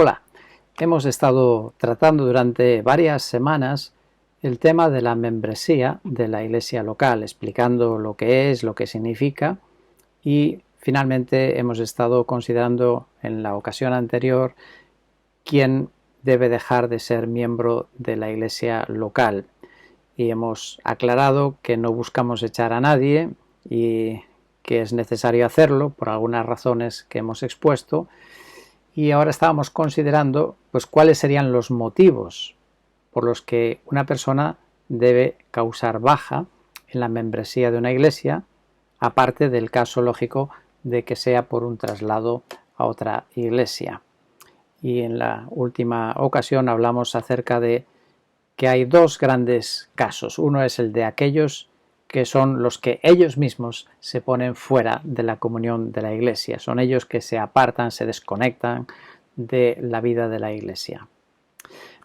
Hola, hemos estado tratando durante varias semanas el tema de la membresía de la iglesia local, explicando lo que es, lo que significa, y finalmente hemos estado considerando en la ocasión anterior quién debe dejar de ser miembro de la iglesia local. Y hemos aclarado que no buscamos echar a nadie y que es necesario hacerlo por algunas razones que hemos expuesto. Y ahora estábamos considerando pues cuáles serían los motivos por los que una persona debe causar baja en la membresía de una iglesia, aparte del caso lógico de que sea por un traslado a otra iglesia. Y en la última ocasión hablamos acerca de que hay dos grandes casos. Uno es el de aquellos que son los que ellos mismos se ponen fuera de la comunión de la iglesia. Son ellos que se apartan, se desconectan de la vida de la iglesia.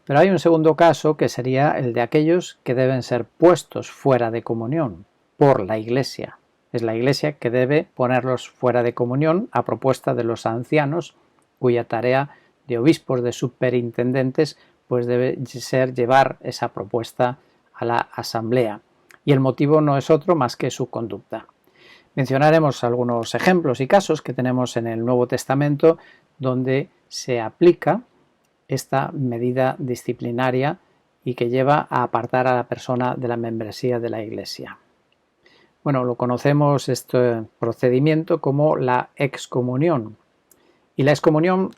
Pero hay un segundo caso que sería el de aquellos que deben ser puestos fuera de comunión por la iglesia. Es la iglesia que debe ponerlos fuera de comunión a propuesta de los ancianos, cuya tarea de obispos, de superintendentes, pues debe ser llevar esa propuesta a la asamblea. Y el motivo no es otro más que su conducta. Mencionaremos algunos ejemplos y casos que tenemos en el Nuevo Testamento donde se aplica esta medida disciplinaria y que lleva a apartar a la persona de la membresía de la iglesia. Bueno, lo conocemos este procedimiento como la excomunión. Y la excomunión,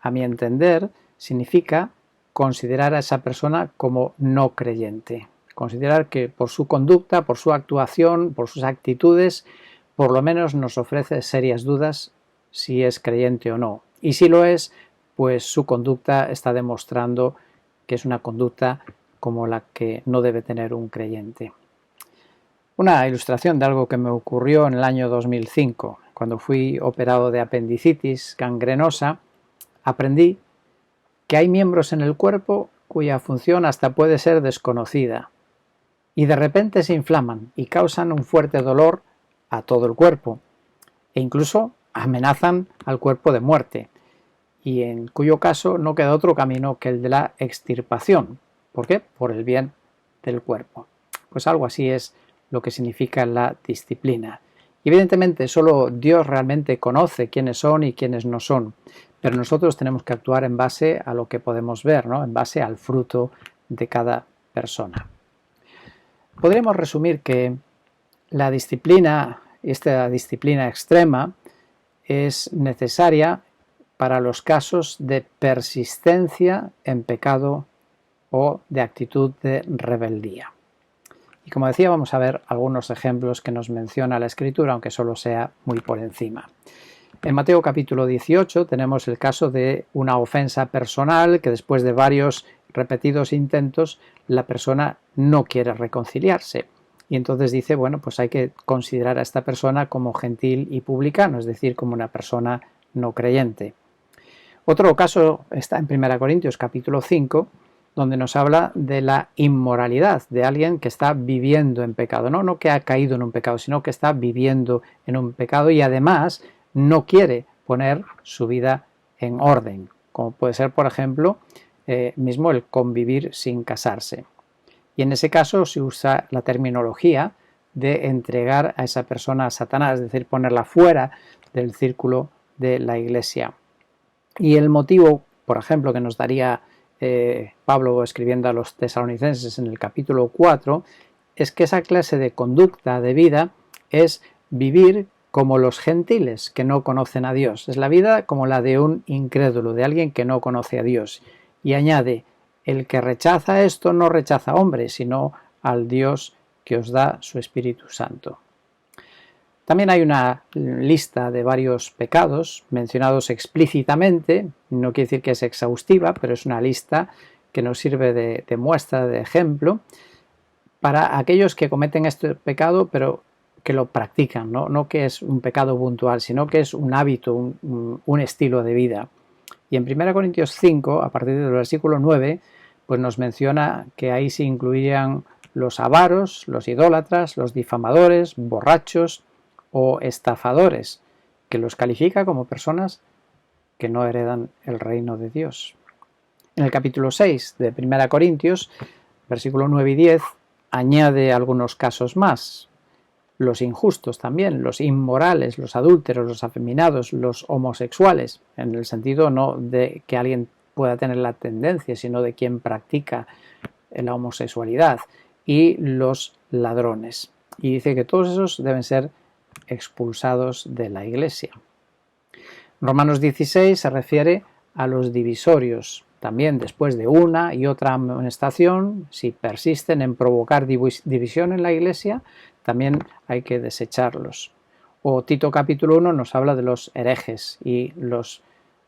a mi entender, significa considerar a esa persona como no creyente. Considerar que por su conducta, por su actuación, por sus actitudes, por lo menos nos ofrece serias dudas si es creyente o no. Y si lo es, pues su conducta está demostrando que es una conducta como la que no debe tener un creyente. Una ilustración de algo que me ocurrió en el año 2005, cuando fui operado de apendicitis gangrenosa, aprendí que hay miembros en el cuerpo cuya función hasta puede ser desconocida y de repente se inflaman y causan un fuerte dolor a todo el cuerpo e incluso amenazan al cuerpo de muerte, y en cuyo caso no queda otro camino que el de la extirpación. ¿Por qué? Por el bien del cuerpo. Pues algo así es lo que significa la disciplina. Y evidentemente solo Dios realmente conoce quiénes son y quiénes no son, pero nosotros tenemos que actuar en base a lo que podemos ver, ¿no? En base al fruto de cada persona. Podríamos resumir que la disciplina, esta disciplina extrema, es necesaria para los casos de persistencia en pecado o de actitud de rebeldía. Y como decía, vamos a ver algunos ejemplos que nos menciona la Escritura, aunque solo sea muy por encima. En Mateo capítulo 18 tenemos el caso de una ofensa personal que después de varios repetidos intentos la persona no quiere reconciliarse. Y entonces dice, bueno, pues hay que considerar a esta persona como gentil y publicano, es decir, como una persona no creyente. Otro caso está en 1 Corintios capítulo 5, donde nos habla de la inmoralidad de alguien que está viviendo en pecado, no que ha caído en un pecado, sino que está viviendo en un pecado y además no quiere poner su vida en orden, como puede ser, por ejemplo, mismo el convivir sin casarse. Y en ese caso se usa la terminología de entregar a esa persona a Satanás, es decir, ponerla fuera del círculo de la iglesia. Y el motivo, por ejemplo, que nos daría Pablo escribiendo a los tesalonicenses en el capítulo 4, es que esa clase de conducta de vida es vivir como los gentiles que no conocen a Dios. Es la vida como la de un incrédulo, de alguien que no conoce a Dios. Y añade, el que rechaza esto no rechaza a hombre, sino al Dios que os da su Espíritu Santo. También hay una lista de varios pecados mencionados explícitamente, no quiere decir que es exhaustiva, pero es una lista que nos sirve de muestra, de ejemplo, para aquellos que cometen este pecado, pero que lo practican, no que es un pecado puntual, sino que es un hábito, un estilo de vida. Y en 1 Corintios 5, a partir del versículo 9, pues nos menciona que ahí se incluirían los avaros, los idólatras, los difamadores, borrachos o estafadores, que los califica como personas que no heredan el reino de Dios. En el capítulo 6 de 1 Corintios, versículo 9 y 10, añade algunos casos más. Los injustos también, los inmorales, los adúlteros, los afeminados, los homosexuales, en el sentido no de que alguien pueda tener la tendencia, sino de quien practica la homosexualidad, y los ladrones. Y dice que todos esos deben ser expulsados de la Iglesia. Romanos 16 se refiere a los divisorios. También después de una y otra amonestación, si persisten en provocar división en la Iglesia, también hay que desecharlos. O Tito capítulo 1 nos habla de los herejes y los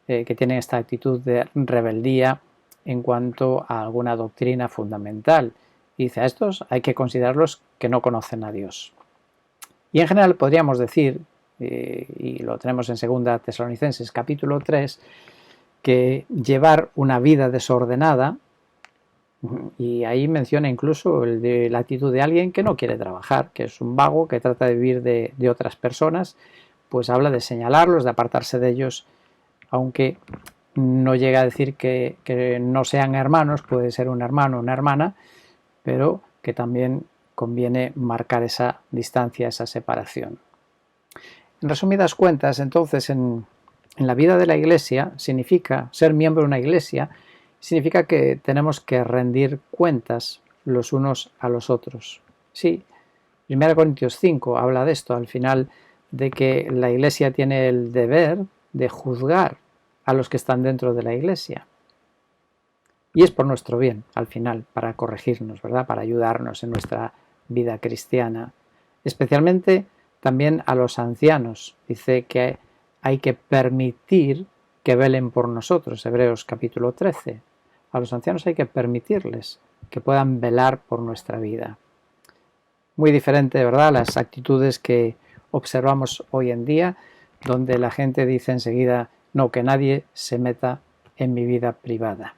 que tienen esta actitud de rebeldía en cuanto a alguna doctrina fundamental. Y dice, a estos hay que considerarlos que no conocen a Dios. Y en general podríamos decir, y lo tenemos en 2 Tesalonicenses capítulo 3, que llevar una vida desordenada, y ahí menciona incluso la actitud de alguien que no quiere trabajar, que es un vago, que trata de vivir de otras personas, pues habla de señalarlos, de apartarse de ellos, aunque no llega a decir que no sean hermanos, puede ser un hermano o una hermana, pero que también conviene marcar esa distancia, esa separación. En resumidas cuentas, entonces, en la vida de la Iglesia significa ser miembro de una Iglesia, significa que tenemos que rendir cuentas los unos a los otros. Sí, 1 Corintios 5 habla de esto, al final, de que la Iglesia tiene el deber de juzgar a los que están dentro de la Iglesia. Y es por nuestro bien, al final, para corregirnos, ¿verdad? Para ayudarnos en nuestra vida cristiana. Especialmente también a los ancianos. Dice que hay que permitir que velen por nosotros, Hebreos capítulo 13. A los ancianos hay que permitirles que puedan velar por nuestra vida. Muy diferente, ¿verdad?, las actitudes que observamos hoy en día, donde la gente dice enseguida, no, que nadie se meta en mi vida privada.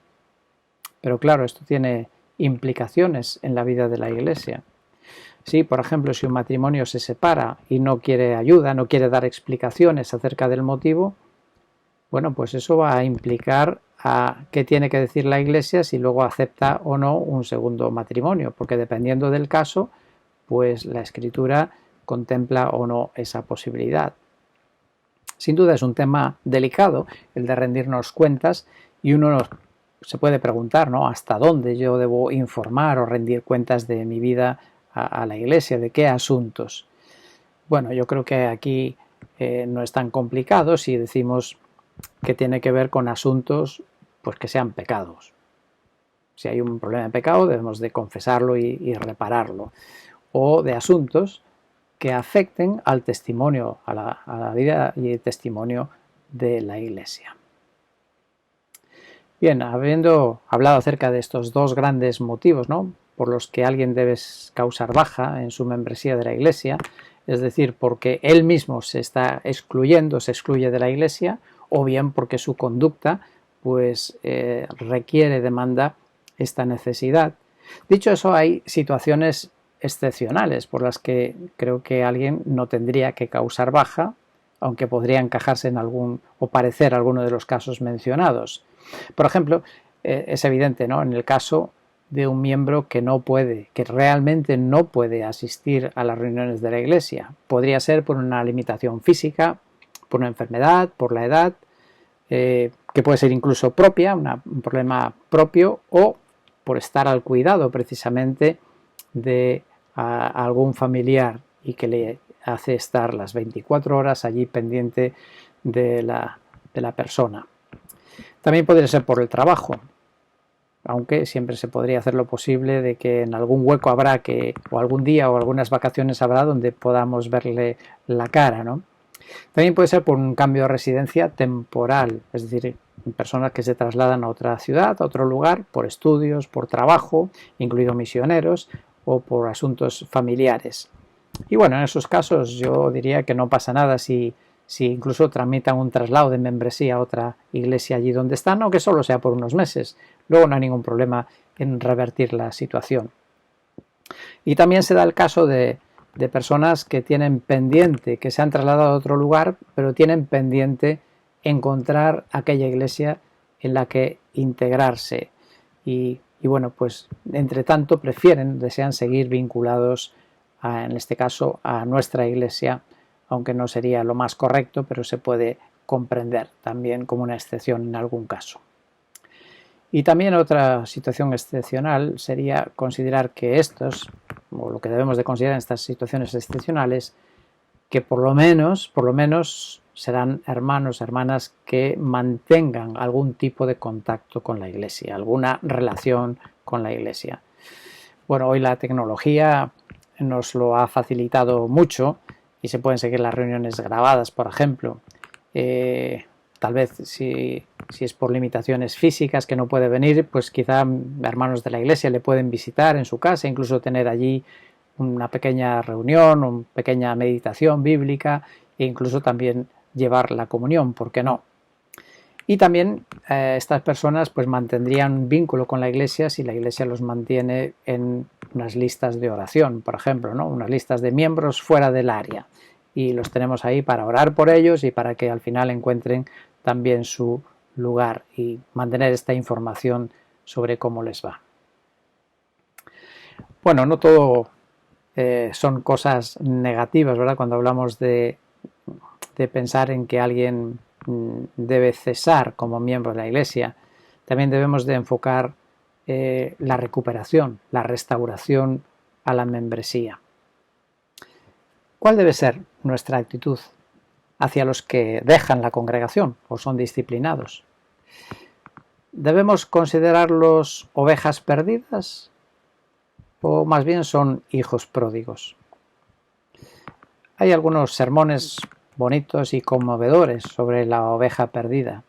Pero claro, esto tiene implicaciones en la vida de la Iglesia. Sí, por ejemplo, si un matrimonio se separa y no quiere ayuda, no quiere dar explicaciones acerca del motivo, bueno, pues eso va a implicar a qué tiene que decir la Iglesia si luego acepta o no un segundo matrimonio, porque dependiendo del caso, pues la Escritura contempla o no esa posibilidad. Sin duda es un tema delicado el de rendirnos cuentas y uno se puede preguntar, ¿no?, hasta dónde yo debo informar o rendir cuentas de mi vida a la Iglesia, de qué asuntos. Bueno, yo creo que aquí no es tan complicado si decimos que tiene que ver con asuntos pues que sean pecados. Si hay un problema de pecado debemos de confesarlo y repararlo. O de asuntos que afecten al testimonio, a la vida y el testimonio de la Iglesia. Bien, habiendo hablado acerca de estos dos grandes motivos, ¿no?, por los que alguien debe causar baja en su membresía de la Iglesia, es decir, porque él mismo se está excluyendo, se excluye de la Iglesia, o bien porque su conducta pues requiere, demanda esta necesidad. Dicho eso, hay situaciones excepcionales por las que creo que alguien no tendría que causar baja, aunque podría encajarse en algún o parecer alguno de los casos mencionados. Por ejemplo, es evidente, ¿no?, en el caso de un miembro que no puede, que realmente no puede asistir a las reuniones de la Iglesia. Podría ser por una limitación física, por una enfermedad, por la edad, que puede ser incluso propia, un problema propio, o por estar al cuidado precisamente de algún familiar y que le hace estar las 24 horas allí pendiente de la persona. También podría ser por el trabajo, aunque siempre se podría hacer lo posible de que en algún hueco habrá o algún día o algunas vacaciones habrá donde podamos verle la cara, ¿no? También puede ser por un cambio de residencia temporal, es decir, personas que se trasladan a otra ciudad, a otro lugar, por estudios, por trabajo, incluidos misioneros, o por asuntos familiares. Y bueno, en esos casos yo diría que no pasa nada si incluso tramitan un traslado de membresía a otra iglesia allí donde están, aunque solo sea por unos meses. Luego no hay ningún problema en revertir la situación. Y también se da el caso de personas que tienen pendiente, que se han trasladado a otro lugar, pero tienen pendiente encontrar aquella iglesia en la que integrarse y bueno, pues entre tanto desean seguir vinculados en este caso a nuestra iglesia, aunque no sería lo más correcto, pero se puede comprender también como una excepción en algún caso. Y también otra situación excepcional sería considerar que estos, o lo que debemos de considerar en estas situaciones excepcionales, que por lo menos serán hermanos, hermanas que mantengan algún tipo de contacto con la iglesia, alguna relación con la iglesia. Bueno, hoy la tecnología nos lo ha facilitado mucho y se pueden seguir las reuniones grabadas, por ejemplo. Tal vez si es por limitaciones físicas que no puede venir, pues quizá hermanos de la iglesia le pueden visitar en su casa, incluso tener allí una pequeña reunión, una pequeña meditación bíblica e incluso también llevar la comunión, ¿por qué no? Y también estas personas pues mantendrían un vínculo con la iglesia si la iglesia los mantiene en unas listas de oración, por ejemplo, ¿no? Unas listas de miembros fuera del área y los tenemos ahí para orar por ellos y para que al final encuentren también su lugar y mantener esta información sobre cómo les va. Bueno, no todo son cosas negativas, ¿verdad? Cuando hablamos de pensar en que alguien debe cesar como miembro de la iglesia, también debemos de enfocar la recuperación, la restauración a la membresía. ¿Cuál debe ser nuestra actitud hacia los que dejan la congregación o son disciplinados? ¿Debemos considerarlos ovejas perdidas o más bien son hijos pródigos? Hay algunos sermones bonitos y conmovedores sobre la oveja perdida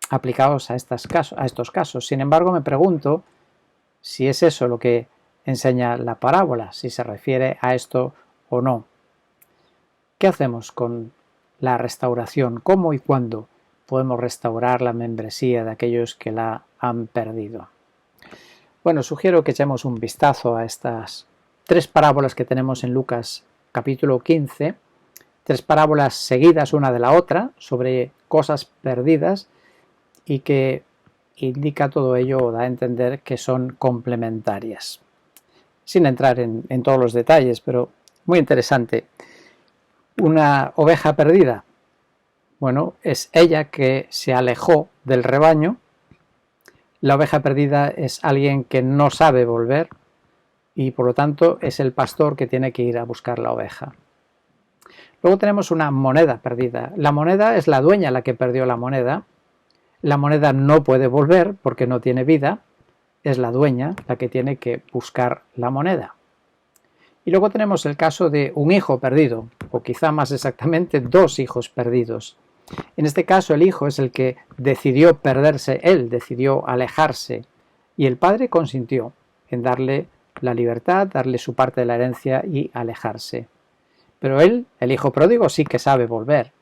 aplicados a estos casos. Sin embargo, me pregunto si es eso lo que enseña la parábola, si se refiere a esto o no. ¿Qué hacemos con la restauración? ¿Cómo y cuándo podemos restaurar la membresía de aquellos que la han perdido? Bueno, sugiero que echemos un vistazo a estas 3 parábolas que tenemos en Lucas capítulo 15, 3 parábolas seguidas una de la otra sobre cosas perdidas y que indica todo ello o da a entender que son complementarias. Sin entrar en todos los detalles, pero muy interesante. Una oveja perdida, bueno, es ella que se alejó del rebaño. La oveja perdida es alguien que no sabe volver y por lo tanto es el pastor que tiene que ir a buscar la oveja. Luego tenemos una moneda perdida. La moneda es la dueña la que perdió la moneda. La moneda no puede volver porque no tiene vida. Es la dueña la que tiene que buscar la moneda. Y luego tenemos el caso de un hijo perdido, o quizá más exactamente 2 hijos perdidos. En este caso el hijo es el que decidió perderse, él decidió alejarse y el padre consintió en darle la libertad, darle su parte de la herencia y alejarse. Pero él, el hijo pródigo, sí que sabe volver.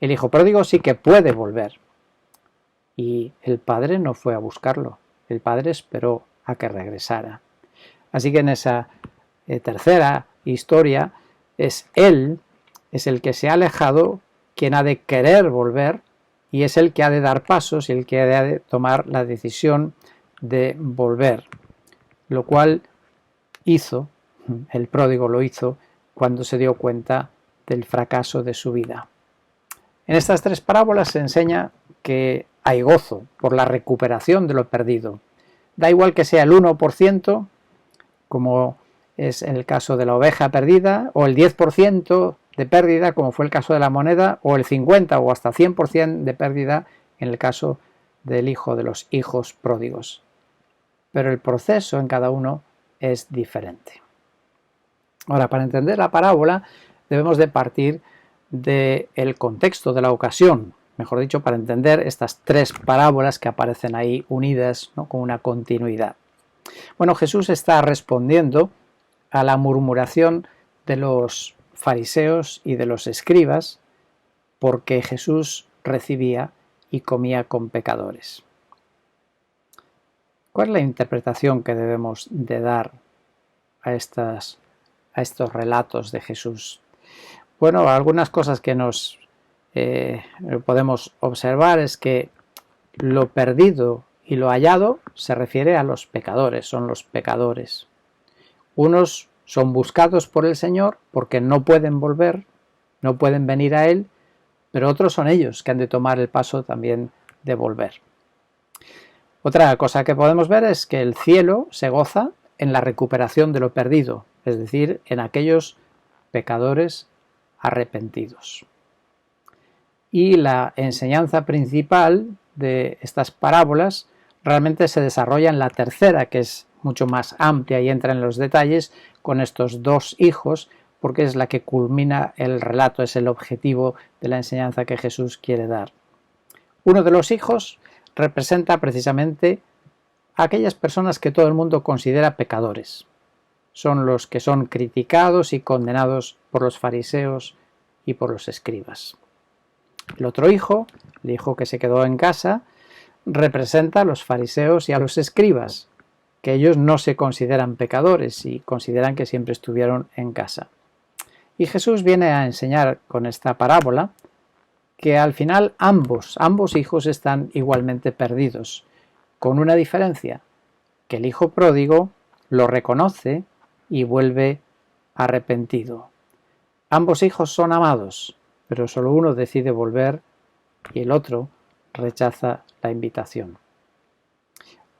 El hijo pródigo sí que puede volver. Y el padre no fue a buscarlo. El padre esperó a que regresara. Así que en esa tercera historia es él, es el que se ha alejado, quien ha de querer volver y es el que ha de dar pasos y el que ha de tomar la decisión de volver. Lo cual hizo, el pródigo lo hizo cuando se dio cuenta del fracaso de su vida. En estas 3 parábolas se enseña que hay gozo por la recuperación de lo perdido. Da igual que sea el 1%, como es el caso de la oveja perdida, o el 10% de pérdida, como fue el caso de la moneda, o el 50% o hasta 100% de pérdida en el caso del hijo de los hijos pródigos. Pero el proceso en cada uno es diferente. Ahora, para entender la parábola debemos de partir del contexto de la ocasión, mejor dicho, para entender estas 3 parábolas que aparecen ahí unidas, ¿no?, con una continuidad. Bueno, Jesús está respondiendo a la murmuración de los fariseos y de los escribas porque Jesús recibía y comía con pecadores. ¿Cuál es la interpretación que debemos de dar a estos relatos de Jesús? Bueno, algunas cosas que nos podemos observar es que lo perdido y lo hallado se refiere a los pecadores, son los pecadores. Unos son buscados por el Señor porque no pueden volver, no pueden venir a Él, pero otros son ellos que han de tomar el paso también de volver. Otra cosa que podemos ver es que el cielo se goza en la recuperación de lo perdido, es decir, en aquellos pecadores arrepentidos. Y la enseñanza principal de estas parábolas realmente se desarrolla en la tercera, que es mucho más amplia y entra en los detalles con estos dos hijos, porque es la que culmina el relato, es el objetivo de la enseñanza que Jesús quiere dar. Uno de los hijos representa precisamente a aquellas personas que todo el mundo considera pecadores. Son los que son criticados y condenados por los fariseos y por los escribas. El otro hijo, el hijo que se quedó en casa, representa a los fariseos y a los escribas, que ellos no se consideran pecadores y consideran que siempre estuvieron en casa. Y Jesús viene a enseñar con esta parábola que al final ambos hijos están igualmente perdidos, con una diferencia, que el hijo pródigo lo reconoce y vuelve arrepentido. Ambos hijos son amados, pero solo uno decide volver y el otro rechaza la invitación.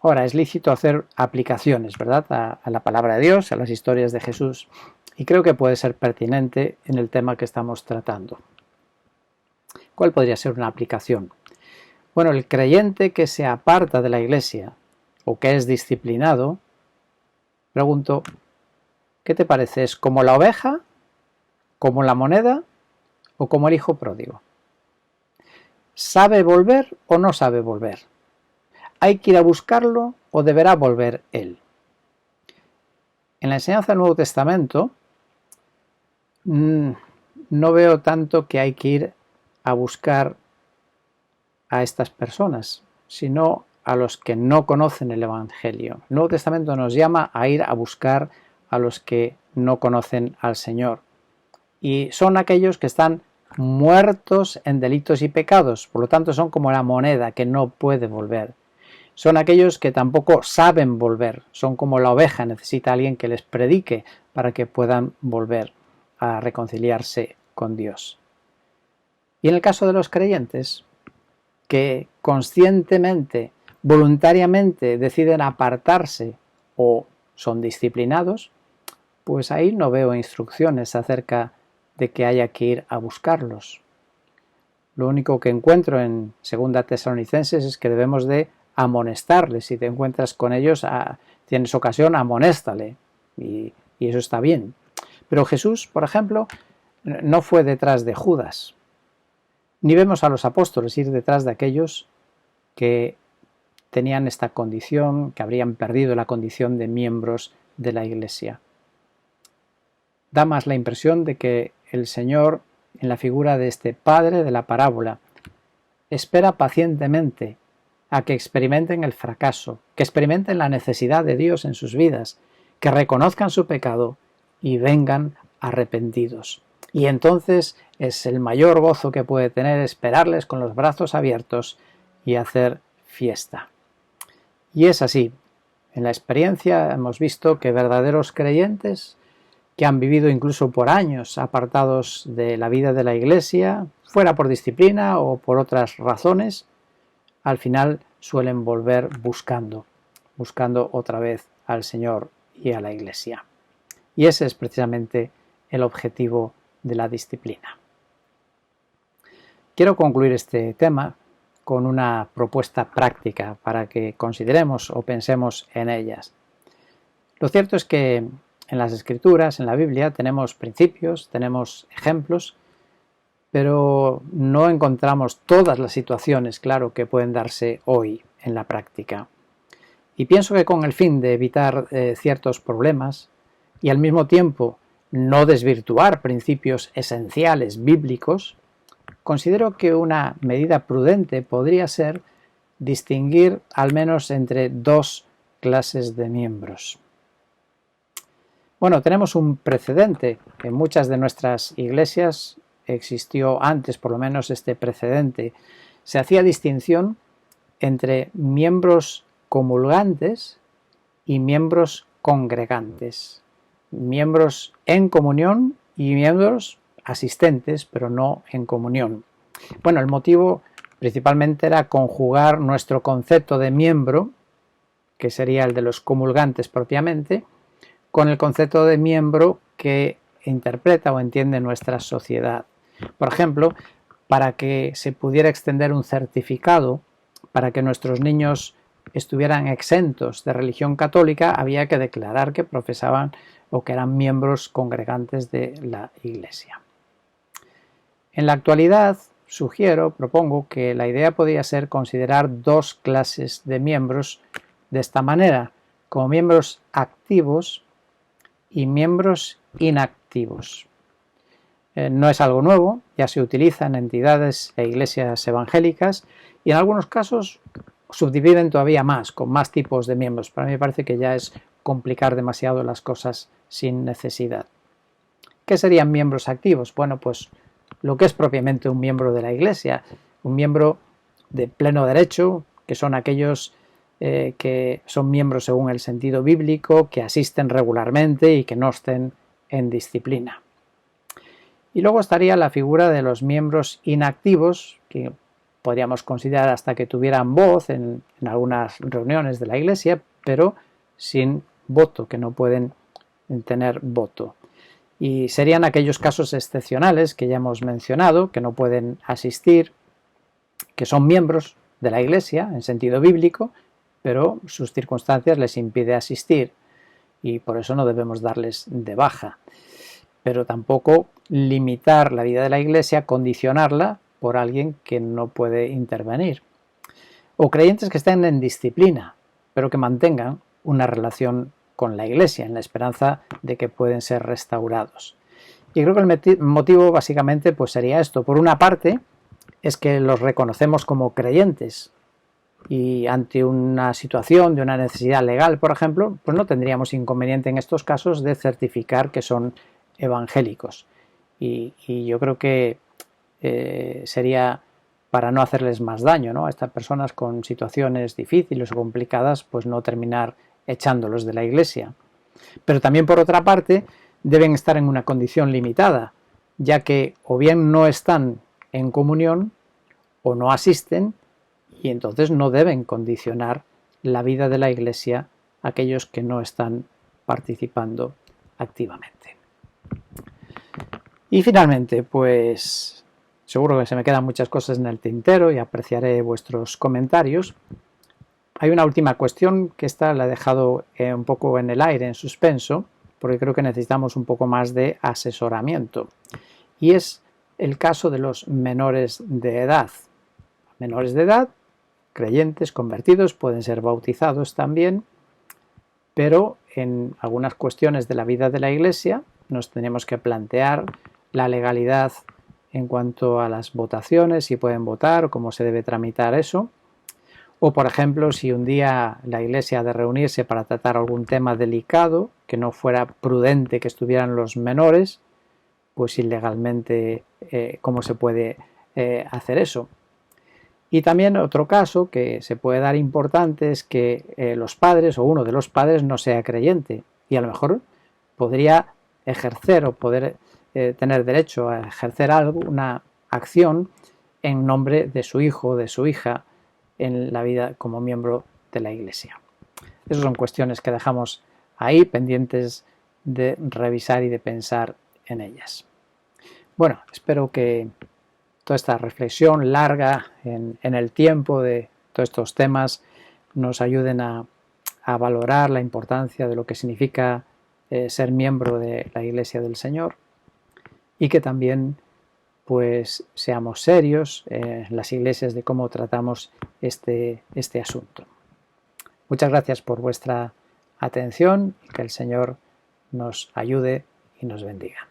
Ahora, es lícito hacer aplicaciones, ¿verdad?, a la palabra de Dios, a las historias de Jesús, y creo que puede ser pertinente en el tema que estamos tratando. ¿Cuál podría ser una aplicación? Bueno, el creyente que se aparta de la Iglesia o que es disciplinado, pregunto, ¿qué te parece? ¿Es como la oveja, como la moneda o como el hijo pródigo? ¿Sabe volver o no sabe volver? ¿Hay que ir a buscarlo o deberá volver él? En la enseñanza del Nuevo Testamento no veo tanto que hay que ir a buscar a estas personas, sino a los que no conocen el Evangelio. El Nuevo Testamento nos llama a ir a buscar a los que no conocen al Señor. Y son aquellos que están muertos en delitos y pecados, por lo tanto son como la moneda que no puede volver. Son aquellos que tampoco saben volver, son como la oveja, necesita alguien que les predique para que puedan volver a reconciliarse con Dios. Y en el caso de los creyentes, que conscientemente, voluntariamente deciden apartarse o son disciplinados, pues ahí no veo instrucciones acerca de que haya que ir a buscarlos. Lo único que encuentro en 2 Tesalonicenses es que debemos de amonestarles. Si te encuentras con ellos, tienes ocasión, amonéstale. Y eso está bien. Pero Jesús, por ejemplo, no fue detrás de Judas. Ni vemos a los apóstoles ir detrás de aquellos que tenían esta condición, que habrían perdido la condición de miembros de la Iglesia. Da más la impresión de que el Señor, en la figura de este padre de la parábola, espera pacientemente a que experimenten el fracaso, que experimenten la necesidad de Dios en sus vidas, que reconozcan su pecado y vengan arrepentidos. Y entonces es el mayor gozo que puede tener esperarles con los brazos abiertos y hacer fiesta. Y es así. En la experiencia hemos visto que verdaderos creyentes que han vivido incluso por años apartados de la vida de la Iglesia, fuera por disciplina o por otras razones, al final suelen volver buscando otra vez al Señor y a la Iglesia. Y ese es precisamente el objetivo de la disciplina. Quiero concluir este tema con una propuesta práctica para que consideremos o pensemos en ellas. Lo cierto es que en las Escrituras, en la Biblia, tenemos principios, tenemos ejemplos, pero no encontramos todas las situaciones, claro, que pueden darse hoy en la práctica. Y pienso que con el fin de evitar ciertos problemas y al mismo tiempo no desvirtuar principios esenciales bíblicos, considero que una medida prudente podría ser distinguir al menos entre dos clases de miembros. Bueno, tenemos un precedente. En muchas de nuestras iglesias existió antes, por lo menos este precedente, se hacía distinción entre miembros comulgantes y miembros congregantes, miembros en comunión y miembros asistentes, pero no en comunión. Bueno, el motivo principalmente era conjugar nuestro concepto de miembro, que sería el de los comulgantes propiamente, con el concepto de miembro que interpreta o entiende nuestra sociedad. Por ejemplo, para que se pudiera extender un certificado, para que nuestros niños estuvieran exentos de religión católica, había que declarar que profesaban o que eran miembros congregantes de la Iglesia. En la actualidad, propongo que la idea podría ser considerar dos clases de miembros de esta manera, como miembros activos y miembros inactivos. No es algo nuevo, ya se utiliza en entidades e iglesias evangélicas y en algunos casos subdividen todavía más, con más tipos de miembros. Para mí me parece que ya es complicar demasiado las cosas sin necesidad. ¿Qué serían miembros activos? Bueno, pues lo que es propiamente un miembro de la Iglesia, un miembro de pleno derecho, que son aquellos que son miembros según el sentido bíblico, que asisten regularmente y que no estén en disciplina. Y luego estaría la figura de los miembros inactivos, que podríamos considerar hasta que tuvieran voz en algunas reuniones de la Iglesia, pero sin voto, que no pueden tener voto. Y serían aquellos casos excepcionales que ya hemos mencionado, que no pueden asistir, que son miembros de la Iglesia en sentido bíblico, pero sus circunstancias les impiden asistir y por eso no debemos darles de baja. Pero tampoco limitar la vida de la Iglesia, condicionarla por alguien que no puede intervenir. O creyentes que estén en disciplina, pero que mantengan una relación con la Iglesia, en la esperanza de que pueden ser restaurados. Y creo que el motivo básicamente pues sería esto. Por una parte, es que los reconocemos como creyentes y ante una situación de una necesidad legal, por ejemplo, pues no tendríamos inconveniente en estos casos de certificar que son evangélicos. Y yo creo que sería para no hacerles más daño, ¿no? A estas personas con situaciones difíciles o complicadas, pues no terminar echándolos de la Iglesia. Pero también, por otra parte, deben estar en una condición limitada, ya que o bien no están en comunión o no asisten y entonces no deben condicionar la vida de la Iglesia a aquellos que no están participando activamente. Y finalmente, pues seguro que se me quedan muchas cosas en el tintero y apreciaré vuestros comentarios. Hay una última cuestión que esta la he dejado un poco en el aire, en suspenso, porque creo que necesitamos un poco más de asesoramiento. Y es el caso de los menores de edad. Menores de edad, creyentes, convertidos, pueden ser bautizados también, pero en algunas cuestiones de la vida de la Iglesia nos tenemos que plantear la legalidad en cuanto a las votaciones, si pueden votar o cómo se debe tramitar eso. O, por ejemplo, si un día la Iglesia ha de reunirse para tratar algún tema delicado, que no fuera prudente que estuvieran los menores, pues ilegalmente, ¿cómo se puede hacer eso? Y también otro caso que se puede dar importante es que los padres o uno de los padres no sea creyente y a lo mejor podría ejercer o poder tener derecho a ejercer una acción en nombre de su hijo o de su hija en la vida como miembro de la Iglesia. Esas son cuestiones que dejamos ahí pendientes de revisar y de pensar en ellas. Bueno, espero que toda esta reflexión larga en el tiempo de todos estos temas nos ayuden a valorar la importancia de lo que significa ser miembro de la Iglesia del Señor y que también pues seamos serios en las iglesias de cómo tratamos este asunto. Muchas gracias por vuestra atención y que el Señor nos ayude y nos bendiga.